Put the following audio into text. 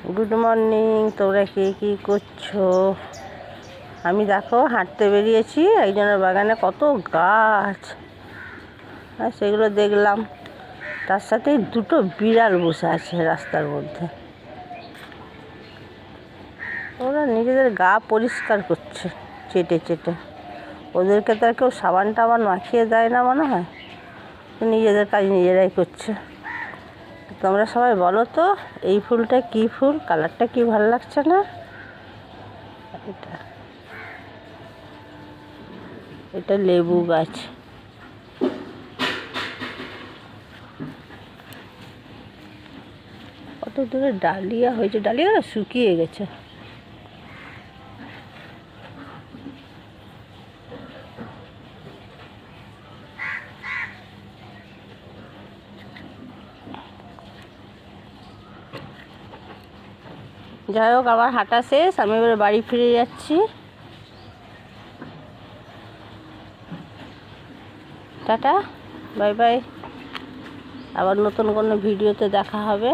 Good morning. তোমরা কে কী করছো? আমি দেখো হাঁটতে বেরিয়েছি, একজনের বাগানে কত গাছ, আর সেগুলো দেখলাম। তার সাথে দুটো বিড়াল বসে আছে রাস্তার মধ্যে। ওরা নিজেদের গা পরিষ্কার করছে চেটে চেটে। ওদেরকে তো আর কেউ সাবান টাবান মাখিয়ে দেয় না মনে হয়, নিজেদের কাজ নিজেরাই করছে। তোমরা সবাই বলো তো, এই ফুলটা কী ফুল? কালারটা কি ভালো লাগছে না? এটা লেবু গাছ। কত দূরে ডালিয়া হয়েছে, ডালিয়াটা শুকিয়ে গেছে। যাই হোক, আমার হাঁটা শেষ, আমি এবার বাড়ি ফিরে যাচ্ছি। Tata, bye bye. আবার নতুন কোনো ভিডিওতে দেখা হবে।